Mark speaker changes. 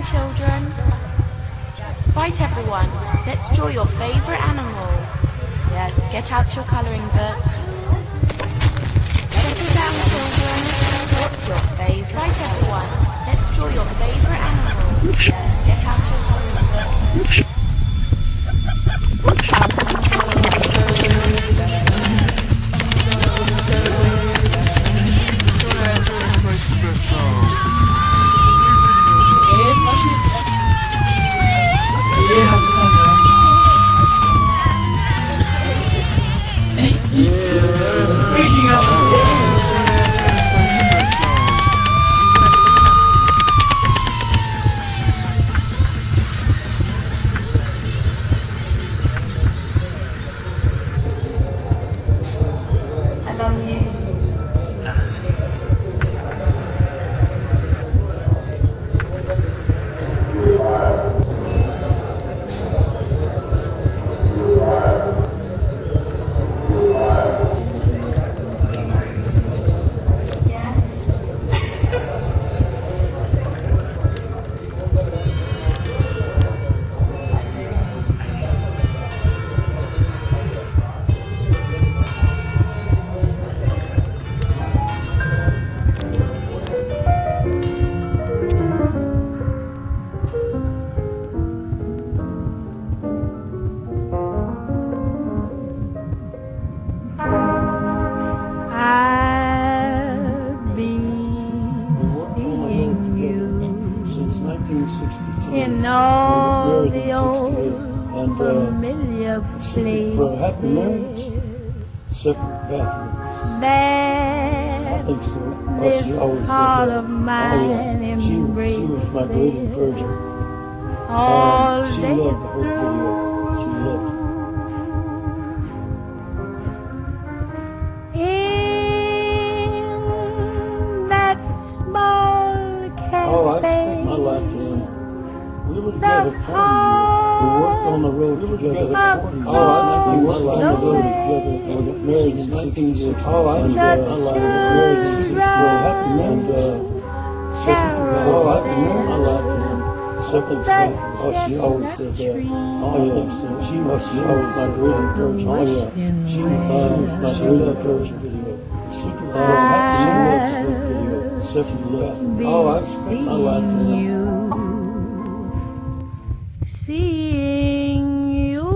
Speaker 1: down, children. Right, everyone, let's draw your favourite animal. Yes, get out your colouring books. Settle down, children. What's your favourite? Right, everyone, let's draw your favourite animal. Yes, get out your colouring books. I love you.
Speaker 2: In all the old familiar places,
Speaker 3: for a happy marriage, separate bathrooms.
Speaker 2: That
Speaker 3: I think so.
Speaker 2: this
Speaker 3: She always said
Speaker 2: heart
Speaker 3: that.
Speaker 2: of mine
Speaker 3: She
Speaker 2: embraces
Speaker 3: was my great encourager.
Speaker 2: all
Speaker 3: She
Speaker 2: day
Speaker 3: loved the whole
Speaker 2: through.
Speaker 3: video. She loved it.
Speaker 2: In that small cafe,
Speaker 3: Oh, I spent my lifetime. We were together 40 years. We worked on the road together 40 years. Oh, I worked on the road together and we got married in 1966. Oh, I spent my life married in 64. Happy and I spent my lifetime second safe. Oh, she always said that. Oh, yeah. I think so. She was my great encouragement. Oh, yeah. She was my great encouragement video. Secret video. Second left. Oh, I spent my lifetime.
Speaker 2: Seeing you.